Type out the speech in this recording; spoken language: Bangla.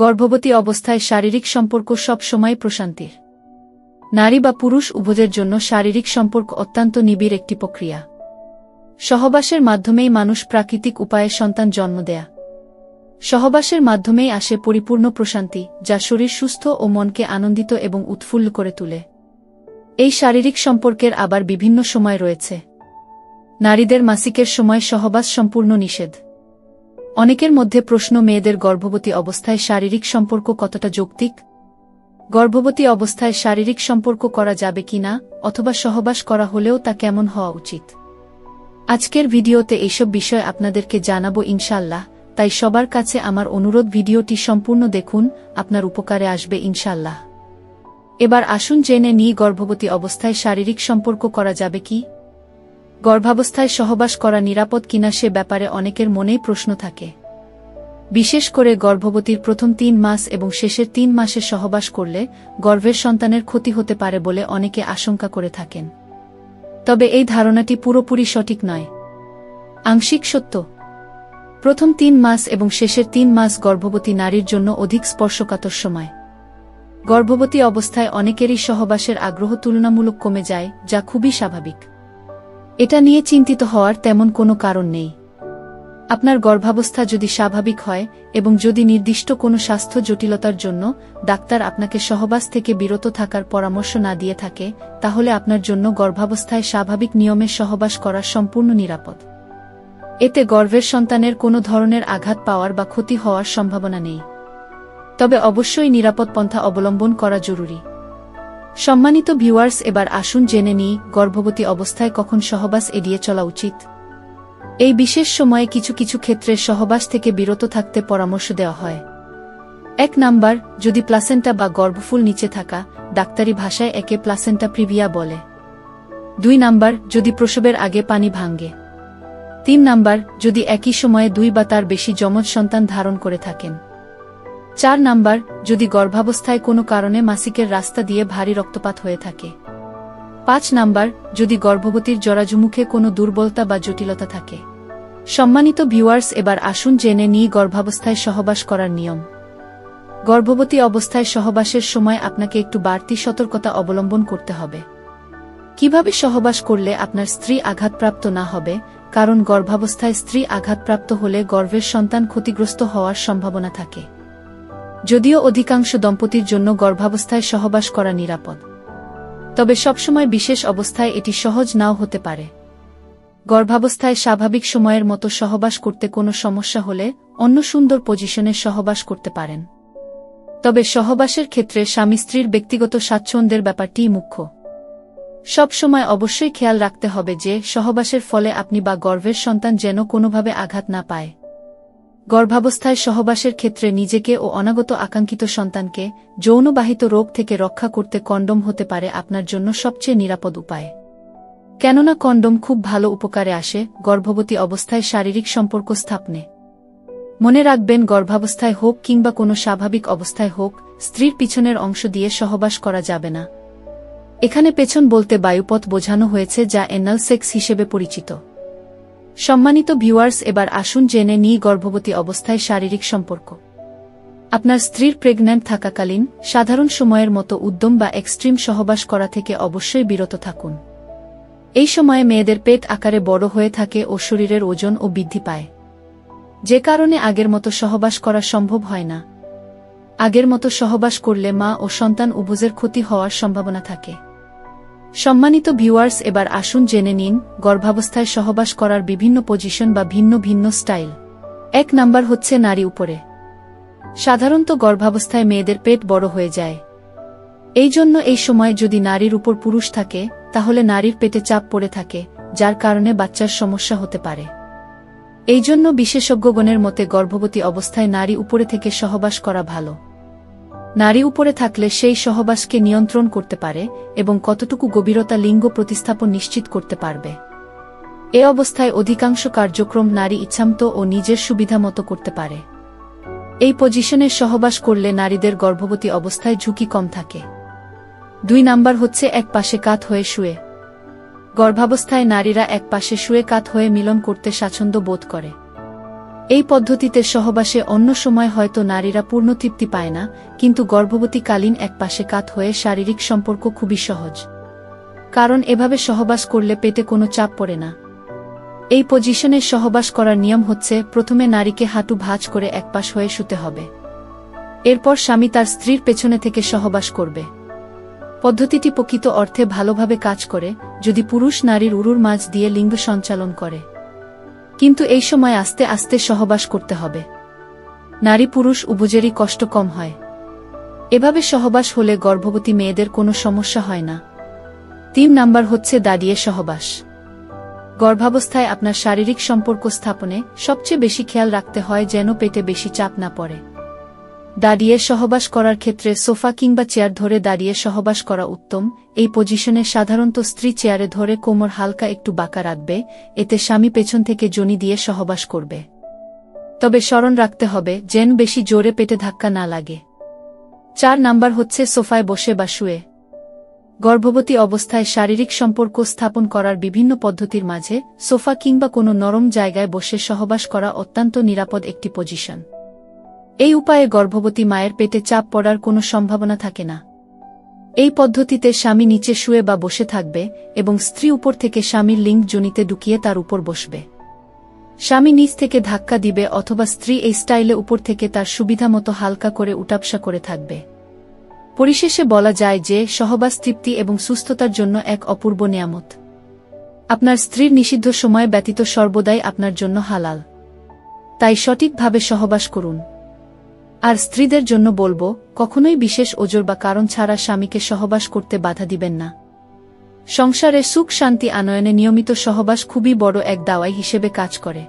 গর্ভবতী অবস্থায় শারীরিক সম্পর্ক সব সময় প্রশান্তির। নারী বা পুরুষ উভয়ের জন্য শারীরিক সম্পর্ক অত্যন্ত নিবিড় একটি প্রক্রিয়া। সহবাসের মাধ্যমেই মানুষ প্রাকৃতিক উপায়ে সন্তান জন্ম দেয়। সহবাসের মাধ্যমেই আসে পরিপূর্ণ প্রশান্তি, যা শরীর সুস্থ ও মনকে আনন্দিত এবং উৎফুল্ল করে তোলে। এই শারীরিক সম্পর্কের আবার বিভিন্ন সময় রয়েছে। নারীদের মাসিকের সময় সহবাস সম্পূর্ণ নিষেধ। অনেকের মধ্যে প্রশ্ন, মেয়েদের গর্ভবতী অবস্থায় শারীরিক সম্পর্ক কতটা যৌক্তিক? গর্ভবতী অবস্থায় শারীরিক সম্পর্ক করা যাবে কিনা, অথবা সহবাস করা হলেও তা কেমন হওয়া উচিত? আজকের ভিডিওতে এইসব বিষয় আপনাদেরকে জানাবো ইনশাআল্লাহ, তাই সবার কাছে আমার অনুরোধ, ভিডিওটি সম্পূর্ণ দেখুন, আপনার উপকারে আসবে ইনশাআল্লাহ। এবার আসুন জেনে নিই গর্ভবতী অবস্থায় শারীরিক সম্পর্ক করা যাবে কি? গর্ভাবস্থায় সহবাস করা নিরাপদ কিনা সে ব্যাপারে অনেকের মনেই প্রশ্ন থাকে। বিশেষ করে গর্ভবতীর প্রথম 3 মাস এবং শেষের 3 মাসে সহবাস করলে গর্ভের সন্তানের ক্ষতি হতে পারে বলে অনেকে আশঙ্কা করে থাকেন। তবে এই ধারণাটি পুরোপুরি সঠিক নয়। আংশিক সত্য। প্রথম 3 মাস এবং শেষের 3 মাস গর্ভবতী নারীর জন্য অধিক স্পর্শকাতর সময়। গর্ভবতী অবস্থায় অনেকেরই সহবাসের আগ্রহ তুলনামূলক কমে যায়, যা খুবই স্বাভাবিক। এটা নিয়ে চিন্তিত হওয়ার তেমন কোনো কারণ নেই। আপনার গর্ভাবস্থা যদি স্বাভাবিক হয় এবং যদি নির্দিষ্ট কোনো স্বাস্থ্য জটিলতার জন্য ডাক্তার আপনাকে সহবাস থেকে বিরত থাকার পরামর্শ না দিয়ে থাকে, তাহলে আপনার জন্য গর্ভাবস্থায় স্বাভাবিক নিয়মে সহবাস করা সম্পূর্ণ নিরাপদ। এতে গর্ভের সন্তানের কোনো ধরনের আঘাত পাওয়ার বা ক্ষতি হওয়ার সম্ভাবনা নেই। তবে অবশ্যই নিরাপদ পন্থা অবলম্বন করা জরুরি। সম্মানিত ভিউয়ার্স, এবার আসুন জেনে নিই গর্ভবতী অবস্থায় কখন সহবাস এড়িয়ে চলা উচিত। এই বিশেষ সময়ে কিছু কিছু ক্ষেত্রে সহবাস থেকে বিরত থাকতে পরামর্শ দেওয়া হয়। 1 নাম্বার, যদি প্লাসেন্টা বা গর্ভফুল নিচে থাকা, ডাক্তারি ভাষায় একে প্লাসেন্টা প্রিভিয়া বলে। 2 নাম্বার, যদি প্রসবের আগে পানি ভাঙ্গে। 3 নাম্বার, যদি একই সময়ে 2 বা তার বেশি যমজ সন্তান ধারণ করে থাকেন। 4 নাম্বার, যদি গর্ভাবস্থায় কোনো কারণে মাসিকের রাস্তা দিয়ে ভারী রক্তপাত হয়ে থাকে। 5 নাম্বার, যদি গর্ভবতীর জরাজুমুখে কোনো দুর্বলতা বা জটিলতা থাকে। সম্মানিত ভিউয়ার্স, এবার আসুন জেনে নিই গর্ভাবস্থায় সহবাস করার নিয়ম। গর্ভবতী অবস্থায় সহবাসের সময় আপনাকে একটু বাড়তি সতর্কতা অবলম্বন করতে হবে। কিভাবে সহবাস করলে আপনার স্ত্রী আঘাতপ্রাপ্ত না হবে? কারণ গর্ভাবস্থায় স্ত্রী আঘাতপ্রাপ্ত হলে গর্ভের সন্তান ক্ষতিগ্রস্ত হওয়ার সম্ভাবনা থাকে। যদিও অধিকাংশ দম্পতির জন্য গর্ভাবস্থায় সহবাস করা নিরাপদ, তবে সবসময় বিশেষ অবস্থায় এটি সহজ নাও হতে পারে। গর্ভাবস্থায় স্বাভাবিক সময়ের মতো সহবাস করতে কোনো সমস্যা হলে অন্য সুন্দর পজিশনে সহবাস করতে পারেন। তবে সহবাসের ক্ষেত্রে স্বামী স্ত্রীর ব্যক্তিগত স্বাচ্ছন্দ্যের ব্যাপারটিই মুখ্য। সব সময় অবশ্যই খেয়াল রাখতে হবে যে সহবাসের ফলে আপনি বা গর্ভের সন্তান যেন কোনোভাবে আঘাত না পায়। গর্ভাবস্থায় সহবাসের ক্ষেত্রে নিজেকে ও অনাগত আকাঙ্ক্ষিত সন্তানকে যৌনবাহিত রোগ থেকে রক্ষা করতে কন্ডোম হতে পারে আপনার জন্য সবচেয়ে নিরাপদ উপায়। কেননা কন্ডোম খুব ভালো উপকারে আসে গর্ভবতী অবস্থায় শারীরিক সম্পর্ক স্থাপনে। মনে রাখবেন, গর্ভাবস্থায় হোক কিংবা কোনো স্বাভাবিক অবস্থায় হোক, স্ত্রীর পিছনের অংশ দিয়ে সহবাস করা যাবে না। এখানে পেছন বলতে বায়ুপথ বোঝানো হয়েছে, যা এনাল সেক্স হিসেবে পরিচিত। সম্মানিত ভিউয়ার্স, এবার আসুন জেনে নিই গর্ভবতী অবস্থায় শারীরিক সম্পর্ক। আপনার স্ত্রীর প্রেগন্যান্ট থাকাকালীন সাধারণ সময়ের মতো উদ্যম বা এক্সট্রিম সহবাস করা থেকে অবশ্যই বিরত থাকুন। এই সময়ে মেয়েদের পেট আকারে বড় হয়ে থাকে ও শরীরের ওজন ও বৃদ্ধি পায়, যে কারণে আগের মতো সহবাস করা সম্ভব হয় না। আগের মতো সহবাস করলে মা ও সন্তান উভয়ের ক্ষতি হওয়ার সম্ভাবনা থাকে। সম্মানিত ভিউয়ার্স, এবার আসুন জেনে নিন গর্ভাবস্থায় সহবাস করার বিভিন্ন পজিশন বা ভিন্ন ভিন্ন স্টাইল। 1 নাম্বার হচ্ছে নারী উপরে। সাধারণত গর্ভাবস্থায় মেয়েদের পেট বড় হয়ে যায়। এই জন্য এই সময় যদি নারীর উপর পুরুষ থাকে, তাহলে নারীর পেটে চাপ পড়ে থাকে, যার কারণে বাচ্চার সমস্যা হতে পারে। এই জন্য বিশেষজ্ঞগণের মতে গর্ভবতী অবস্থায় নারী উপরে থেকে সহবাস করা ভালো। নারী উপরে থাকলে সেই সহবাসকে নিয়ন্ত্রণ করতে পারে এবং কতটুকু গভীরতা লিঙ্গ প্রতিস্থাপন নিশ্চিত করতে পারবে। এ অবস্থায় অধিকাংশ কার্যক্রম নারী ইচ্ছামতো ও নিজের সুবিধা মতো করতে পারে। এই পজিশনে সহবাস করলে নারীদের গর্ভবতী অবস্থায় ঝুঁকি কম থাকে। 2 নাম্বার হচ্ছে এক পাশে কাত হয়ে শুয়ে। গর্ভাবস্থায় নারীরা এক পাশে শুয়ে কাত হয়ে মিলন করতে স্বাচ্ছন্দ্য বোধ করে। এই পদ্ধতিতে সহবাসে অন্য সময় হয়তো নারীরা পূর্ণ তৃপ্তি পায় না, কিন্তু গর্ভবতীকালীন এক পাশে কাত হয়ে শারীরিক সম্পর্ক খুবই সহজ। কারণ এভাবে সহবাস করলে পেটে কোনো চাপ পড়ে না। এই পজিশনে সহবাস করার নিয়ম হচ্ছে, প্রথমে নারীকে হাঁটু ভাঁজ করে একপাশ হয়ে শুতে হবে। এরপর স্বামী তার স্ত্রীর পেছনে থেকে সহবাস করবে। পদ্ধতিটি প্রকৃত অর্থে ভালোভাবে কাজ করে যদি পুরুষ নারীর উরুর মাঝ দিয়ে লিঙ্গ সঞ্চালন করে। কিন্তু এই সময় আস্তে আস্তে সহবাস করতে হবে। নারী পুরুষ উভয়েরই কষ্ট কম হয়। এভাবে সহবাস হলে গর্ভবতী মেয়েদের কোনো সমস্যা হয় না। 3 নাম্বার হচ্ছে দাঁড়িয়ে সহবাস। গর্ভাবস্থায় আপনার শারীরিক সম্পর্ক স্থাপনে সবচেয়ে বেশি খেয়াল রাখতে হয় যেন পেটে বেশি চাপ না পড়ে। দাঁড়িয়ে সহবাস করার ক্ষেত্রে সোফা কিংবা চেয়ার ধরে দাঁড়িয়ে সহবাস করা উত্তম। এই পজিশনে সাধারণত স্ত্রী চেয়ারে ধরে কোমর হালকা একটু বাঁকা রাখবে, এতে স্বামী পেছন থেকে যোনি দিয়ে সহবাস করবে। তবে স্মরণ রাখতে হবে যেন বেশি জোরে পেটে ধাক্কা না লাগে। 4 নাম্বার হচ্ছে সোফায় বসে বা শুয়ে। গর্ভবতী অবস্থায় শারীরিক সম্পর্ক স্থাপন করার বিভিন্ন পদ্ধতির মাঝে সোফা কিংবা কোনো নরম জায়গায় বসে সহবাস করা অত্যন্ত নিরাপদ একটি পজিশন। এই উপায়ে গর্ভবতী মায়ের পেটে চাপ পড়ার কোনো সম্ভাবনা থাকে না। এই পদ্ধতিতে স্বামী নিচে শুয়ে বা বসে থাকবে এবং স্ত্রী উপর থেকে স্বামীর লিঙ্গ যোনিতে ঢুকিয়ে তার উপর বসবে। স্বামী নিচ থেকে ধাক্কা দিবে অথবা স্ত্রী এই স্টাইলে উপর থেকে তার সুবিধা মতো হালকা করে উঠাবসা করে থাকবে। পরিশেষে বলা যায় যে সহবাস তৃপ্তি এবং সুস্থতার জন্য এক অপূর্ব নিয়ামত। আপনার স্ত্রীর নিষিদ্ধ সময় ব্যতীত সর্বদাই আপনার জন্য হালাল। তাই সঠিকভাবে সহবাস করুন। আর স্ত্রীদের জন্য বলবো, কখনোই বিশেষ ওজর বা কারণ ছাড়া স্বামীকে সহবাস করতে বাধা দিবেন না। সংসারে সুখ শান্তি আনয়নে নিয়মিত সহবাস খুবই বড় এক দাওয়াই হিসেবে কাজ করে।